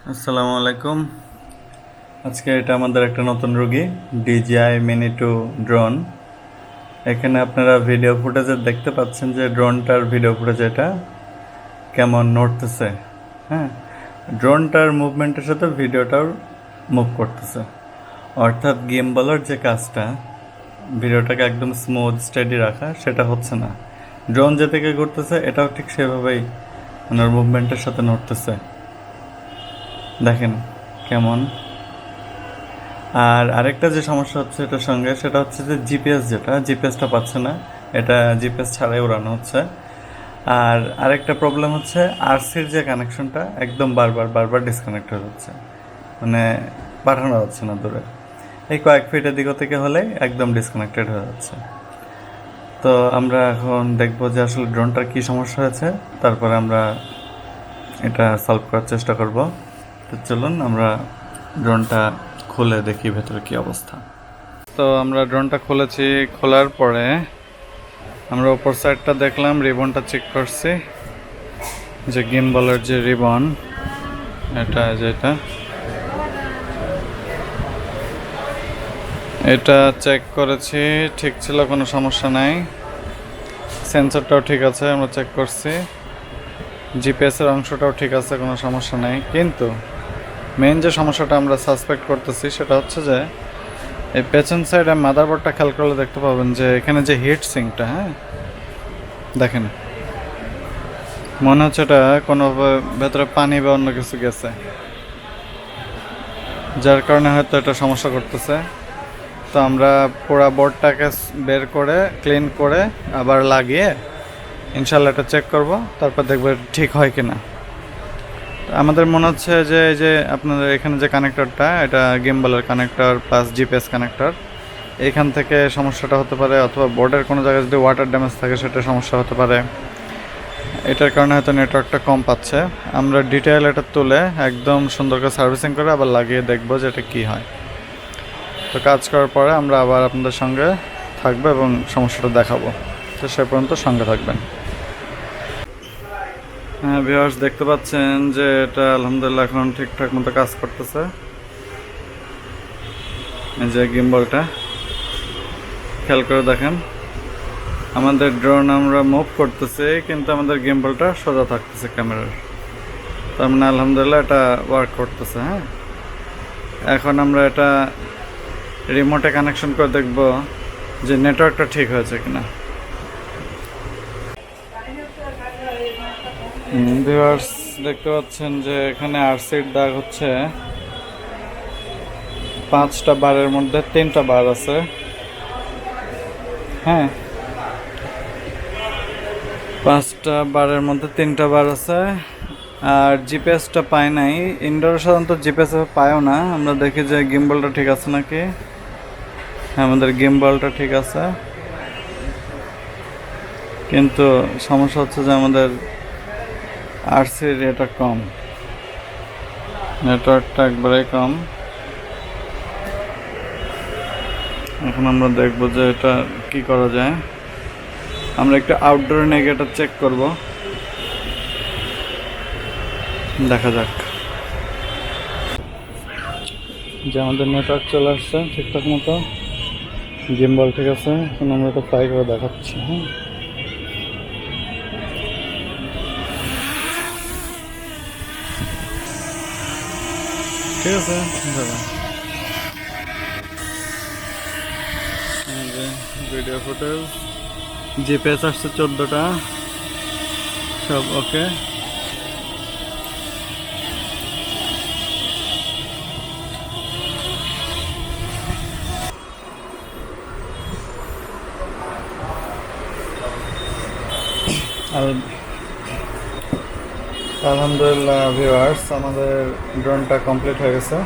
আসসালামু আলাইকুম। আজকে এটা আমাদের একটা নতুন রোগী DJI মিনি 2 ড্রোন। এখানে আপনারা ভিডিও ফুটেজে দেখতে পাচ্ছেন যে ড্রোনটার ভিডিও ফুটেজ এটা কেমন নড়তেছে। হ্যাঁ, ড্রোনটার মুভমেন্টের সাথে ভিডিওটাও মুভ করতেছে, অর্থাৎ গিম্বলের যে কাজটা ভিডিওটাকে একদম স্মুথ স্টেডি রাখা সেটা হচ্ছে না। ড্রোন যেদিকে ঘুরতেছে এটাও ঠিক সেভাবেই ওনার মুভমেন্টের সাথে নড়তেছে, দেখেন কেমন। আর আরেকটা যে সমস্যা হচ্ছে এটার সঙ্গে সেটা হচ্ছে যে জিপিএসটা পাচ্ছে না, এটা জিপিএস ছাড়াই উড়ানো হচ্ছে। আর আরেকটা প্রবলেম হচ্ছে আরসির যে কানেকশনটা একদম বারবার ডিসকানেক্ট হয়ে যাচ্ছে, মানে পাঠানো যাচ্ছে না দূরে। এই কয়েক ফিট এদিক থেকে হলেই একদম ডিসকানেক্টেড হয়ে যাচ্ছে। তো আমরা এখন দেখবো যে আসলে ড্রোনটার কী সমস্যা হয়েছে, তারপরে আমরা এটা সলভ করার চেষ্টা করব। তো চলুন আমরা ড্রোনটা খুলে দেখি ভেতরে কি অবস্থা। তো আমরা ড্রোনটা খুলেছি, খোলার পরে আমরা উপর সাইডটা দেখলাম, রিবনটা চেক করছি যে গিম্বলের যে রিবন এটা চেক করেছি, ঠিক ছিল, কোনো সমস্যা নাই। সেন্সরটাও ঠিক আছে, আমরা চেক করছি। জিপিএসের অংশটাও ঠিক আছে, কোনো সমস্যা নেই। কিন্তু মেইন যে সমস্যাটা আমরা সাসপেক্ট করতেছি সেটা হচ্ছে যে এই পেছন সাইডে মাদারবোর্ডটা খেয়াল করলে দেখতে পাবেন যে এখানে যে হিট সিঙ্কটা, হ্যাঁ দেখেন, মনে হচ্ছে এটা কোনো ভেতরে পানি বা অন্য কিছু গেছে, যার কারণে হয়তো এটা সমস্যা করতেছে। তো আমরা পুরো বোর্ডটাকে বের করে ক্লিন করে আবার লাগিয়ে ইনশাল্লাহ এটা চেক করব, তারপর দেখব ঠিক হয় কিনা। আমাদের মনে হচ্ছে যে এই যে আপনাদের এখানে যে কানেক্টরটা, এটা গিম্বলের কানেক্টর প্লাস জিপিএস কানেক্টর, এইখান থেকে সমস্যাটা হতে পারে, অথবা বোর্ডের কোনো জায়গায় যদি ওয়াটার ড্যামেজ থাকে সেটা সমস্যা হতে পারে। এটার কারণে হয়তো নেটওয়ার্কটা কম পাচ্ছে। আমরা ডিটেইল এটা তুলে একদম সুন্দর করে সার্ভিসিং করে আবার লাগিয়ে দেখবো যে এটা কী হয়। তো কাজ করার পরে আমরা আবার আপনাদের সঙ্গে থাকবো এবং সমস্যাটা দেখাবো। তো সে পর্যন্ত সঙ্গে থাকবেন। হ্যাঁ ভিউয়ার্স, দেখতে পাচ্ছেন যে এটা আলহামদুলিল্লাহ এখন ঠিকঠাক মতো কাজ করতেছে। এই যে গিম্বলটা খেয়াল করে দেখেন, আমাদের ড্রোন আমরা মুভ করতেছি কিন্তু আমাদের গিম্বলটা সোজা থাকতেছে ক্যামেরার, তার মানে আলহামদুলিল্লাহ এটা ওয়ার্ক করতেছে। হ্যাঁ, এখন আমরা এটা রিমোটে কানেকশন করে দেখব যে নেটওয়ার্কটা ঠিক হয়েছে কিনা। ভিউয়ার্স দেখতে পাচ্ছেন যে এখানে আরসির দাগ হচ্ছে 5টা বারের মধ্যে 3টা বার আছে। হ্যাঁ, 5টা বারের মধ্যে 3টা বার আছে। আর জিপিএসটা পাই নাই, ইনডোরে সাধারণত জিপিএস পায়ও না। আমরা দেখি যে গিম্বলটা ঠিক আছে নাকি। হ্যাঁ, আমাদের গিম্বলটা ঠিক আছে, কিন্তু সমস্যা হচ্ছে যে আমাদের আরসির এটা কম, নেটওয়ার্কটা একবারেই কম। এখন আমরা দেখবো যে এটা কি করা যায়। আমরা একটু আউটডোরে নিয়ে এটা চেক করব, দেখা যাক। যে আমাদের নেটওয়ার্ক চলে আসছে ঠিকঠাক মতো, গিম্বল ঠিক আছে। এখন আমরা এটা ফ্লাই করে দেখাচ্ছি। হ্যাঁ, ঠিক আছে দাদা। ভিডিও ফুটেজ, জিপিএস আসছে 14টা, সব ওকে। আলহামদুলিল্লাহ ভিউয়ার্স, আমাদের ড্রোনটা কমপ্লিট হয়ে গেছে।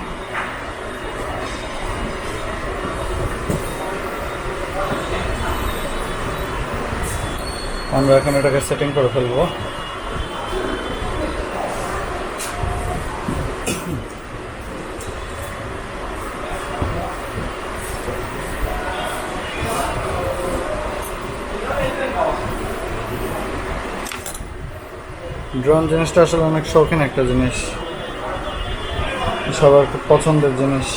আমরা এখন এটাকে সেটিং করে ফেলবো। ড্রোন জিনিসটা আসলে অনেক শৌখিন একটা জিনিস। সবার খুব পছন্দের জিনিস।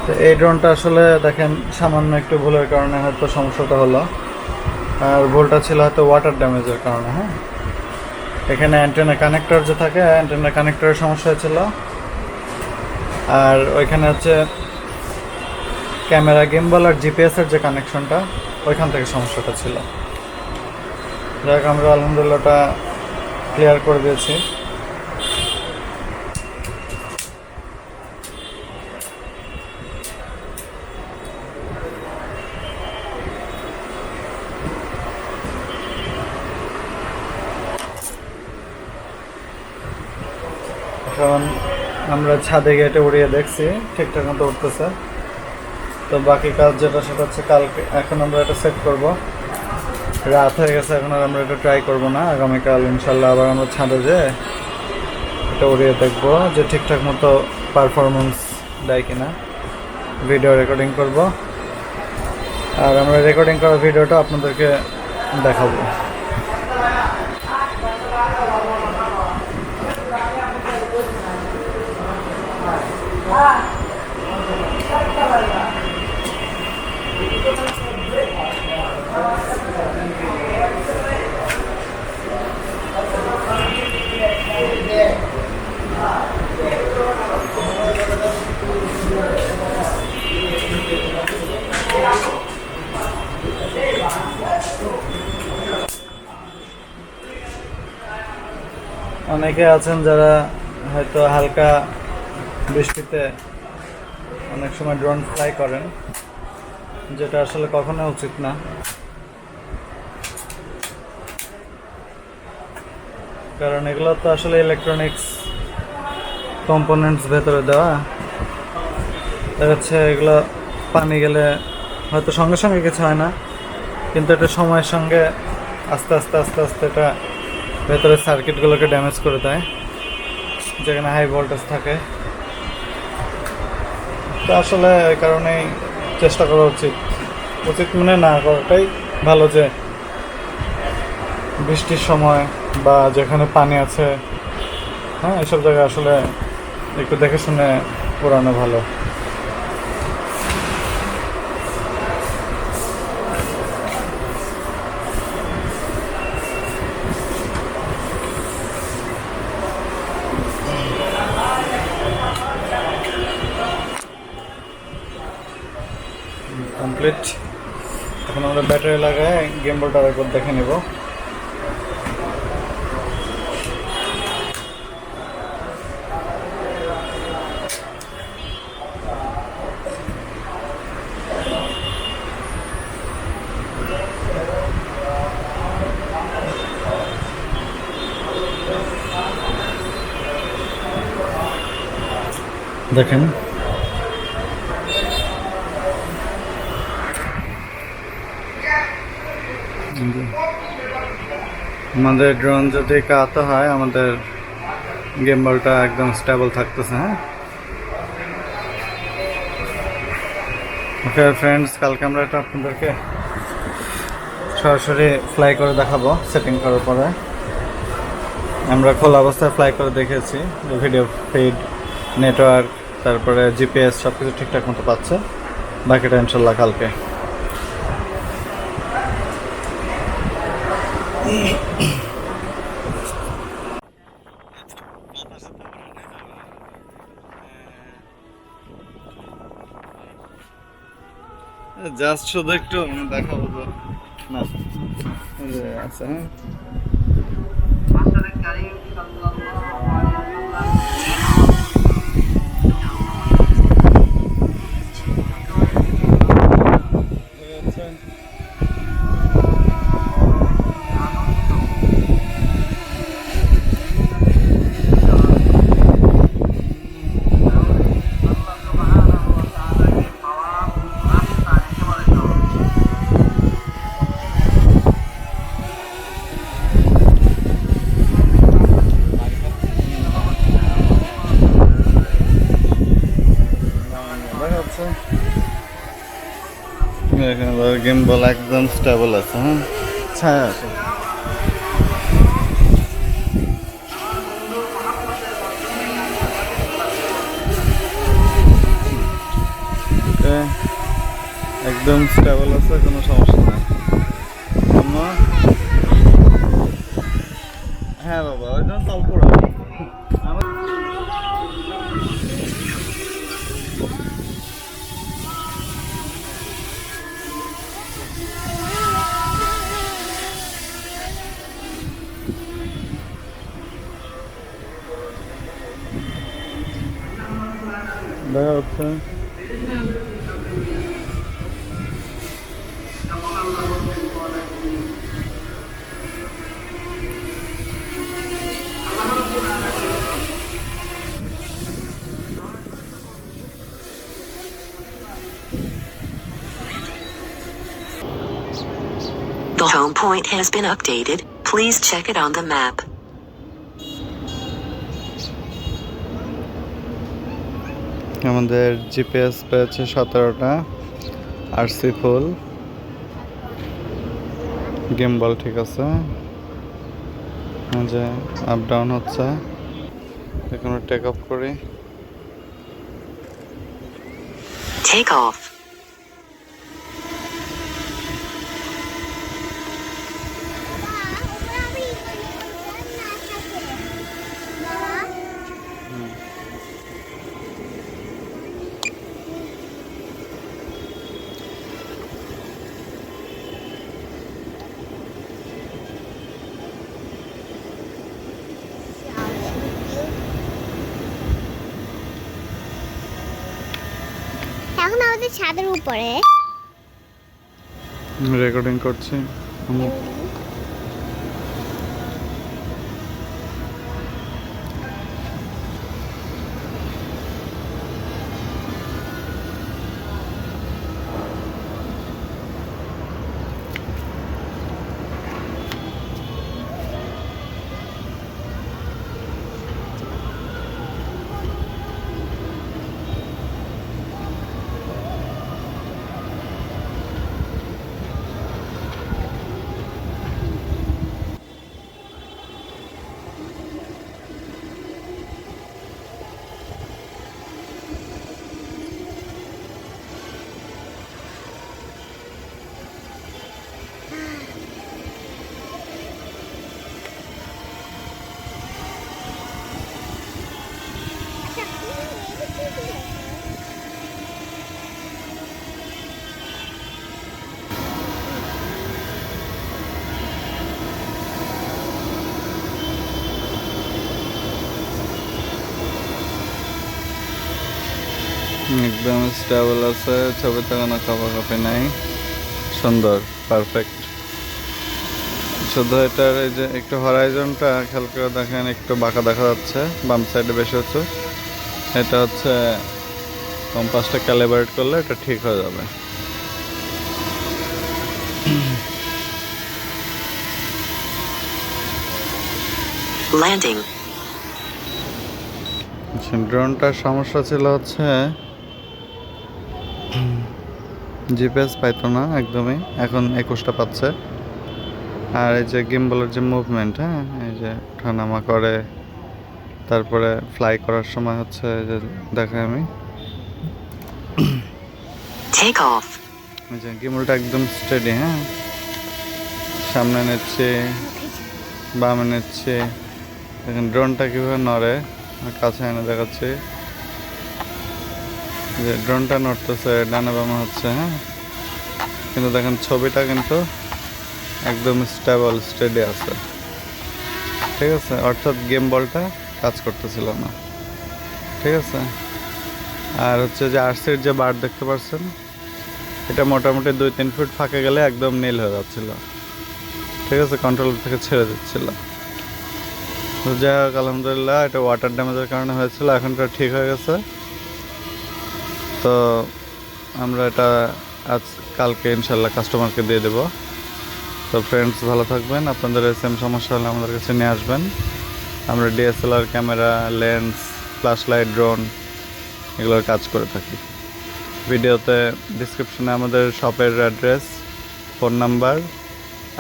তো এই ড্রোনটা আসলে দেখেন সামান্য একটু ভুলের কারণে হয়তো সমস্যাটা হলো, আর ভুলটা ছিল হয়তো ওয়াটার ড্যামেজের কারণে। হ্যাঁ, এখানে অ্যান্টেনা কানেক্টর যে থাকে, অ্যান্টেনা কানেক্টরের সমস্যা হয়েছিল, আর ওইখানে হচ্ছে ক্যামেরা গিম্বল আর জিপিএসের যে কানেকশনটা, ওইখান থেকে সমস্যাটা ছিল। যাই হোক, আমরা আলহামদুলিল্লাহ ওটা ক্লিয়ার করে দিয়েছি। এখন আমরা ছাদে গেটে উড়িয়ে দেখছি ঠিকঠাক মতো উঠতেছে। তো বাকি কাজ যেটা সেটা হচ্ছে কালকে, এখন আমরা এটা সেট করব। রাত হয়ে গেছে, এখন আর আমরা এটা ট্রাই করব না। আগামীকাল ইনশাল্লাহ আবার আমরা ছাদে যেয়ে এটা উড়িয়ে দেখবো যে ঠিকঠাক মতো পারফরমেন্স দেয় কিনা। ভিডিও রেকর্ডিং করব, আর আমরা রেকর্ডিং করা ভিডিওটা আপনাদেরকে দেখাবো। অনেকে আছেন যারা হয়তো হালকা বৃষ্টিতে অনেক সময় ড্রোন ফ্লাই করেন, যেটা আসলে কখনো উচিত না। কারণ এগুলো তো আসলে ইলেকট্রনিক্স কম্পোনেন্টস ভেতরে দেওয়া, দেখা যাচ্ছে এগুলো পানি গেলে হয়তো সঙ্গে সঙ্গে কিছু হয় না, কিন্তু এটা সময়ের সঙ্গে আস্তে আস্তে আস্তে আস্তে এটা ভেতরের সার্কিটগুলোকে ড্যামেজ করে দেয়, যেখানে হাই ভোল্টেজ থাকে। তো আসলে এই কারণেই চেষ্টা করা উচিত মানে না করাটাই ভালো, যে বৃষ্টির সময় বা যেখানে পানি আছে, হ্যাঁ, এসব জায়গায় আসলে একটু দেখে শুনে উড়ানো ভালো। কমপ্লিট। এখন আমরা ব্যাটারি লাগায় গিম্বলটা একবার দেখে নেব। দেখেন আমাদের ড্রোন যদি কাতে হয়, আমাদের গিম্বলটা একদম স্টেবল থাকতেছে। হ্যাঁ, ওকে ফ্রেন্ডস, কালকে আমরা এটা আপনাদেরকে সরাসরি ফ্লাই করে দেখাবো। সেটিং করার পরে আমরা খোলা অবস্থায় ফ্লাই করে দেখেছি, ভিডিও ফিড, নেটওয়ার্ক, তারপরে জিপিএস সব কিছু ঠিকঠাক মতো পাচ্ছে। বাকিটা ইনশাল্লাহ কালকে। জাস্ট শুধু একটু দেখাবো তো না আছে। হ্যাঁ, গিম্বল একদম স্টেবল আছে। হ্যাঁ, ছায়া আছে। একদম স্টেবল আছে, কোনো সমস্যা নাই। আম্মা, হ্যাঁ বাবা, ওই জন্য তল পড়া আমার দেখা হচ্ছে। The home point has been updated. Please check it on the map. আমাদের জিপিএস পেয়েছে 17টা, আরসি ফুল, গিম্বল ঠিক আছে, যে আপ ডাউন হচ্ছে। এখন টেক অফ করি। Take off. এখন আমাদের ছাদের উপরে রেকর্ডিং করছি। একদম স্টেবল আছে, ছবিতে কোনো কাপাকাপি নাই, সুন্দর, পারফেক্ট। শুধু এটার এই যে একটু হরাইজনটা খেয়াল করে দেখেন, একটু বাঁকা দেখা যাচ্ছে, বাম সাইডে বেশি হচ্ছে। এটা হচ্ছে কম্পাসটা ক্যালিব্রেট করলে এটা ঠিক হয়ে যাবে। Landing. ড্রোনটার সমস্যা ছিল হচ্ছে জিপিএস পাইতো না একদমই, এখন 21টা পাচ্ছে। আর এই যে গিম্বলের যে মুভমেন্ট, হ্যাঁ, এই যে ওঠানামা করে, তারপরে ফ্লাই করার সময় হচ্ছে যে দেখাই আমি, Take off. এই যে গিম্বলটা একদম স্টেডি, হ্যাঁ, সামনে নিচ্ছে, বামে নিচ্ছে। দেখেন ড্রোনটা কীভাবে নড়ে, কাছে এনে দেখাচ্ছি যে ড্রোনটা নড়তেছে, ডানে বামে হচ্ছে, হ্যাঁ, কিন্তু দেখেন ছবিটা কিন্তু একদম স্টেবল স্টেডি আছে, ঠিক আছে। অর্থাৎ গেম বলটা কাজ করতেছিল না, ঠিক আছে। আর হচ্ছে যে আরসির যে বার দেখতে পাচ্ছেন, এটা মোটামুটি 2-3 ফুট ফাঁকে গেলে একদম নীল হয়ে যাচ্ছিল, ঠিক আছে, কন্ট্রোলার থেকে ছেড়ে দিচ্ছিল। তো যাই হোক, আলহামদুলিল্লাহ, এটা ওয়াটার ড্যামেজের কারণে হয়েছিল, এখন এটা ঠিক হয়ে গেছে। তো আমরা এটা আজ কালকে ইনশাল্লাহ কাস্টমারকে দিয়ে দেব। তো ফ্রেন্ডস, ভালো থাকবেন। আপনাদের সেম সমস্যা হলে আমাদের কাছে নিয়ে আসবেন। আমরা DSLR camera, lens, flash light, drone এগুলোর কাজ করে থাকি। ভিডিওতে ডিসক্রিপশনে আমাদের শপের অ্যাড্রেস, ফোন নাম্বার,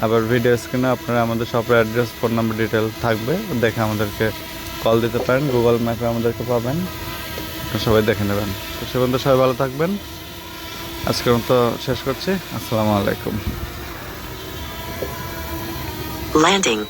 আবার ভিডিও স্ক্রিনে আপনারা আমাদের শপের অ্যাড্রেস, ফোন নাম্বার ডিটেল থাকবে, দেখে আমাদেরকে কল দিতে পারেন। গুগল ম্যাপে আমাদেরকে পাবেন, সবাই দেখে নেবেন। তো সে পর্যন্ত সবাই ভালো থাকবেন। আজকের মতো শেষ করছি। আসসালামু আলাইকুম। Landing.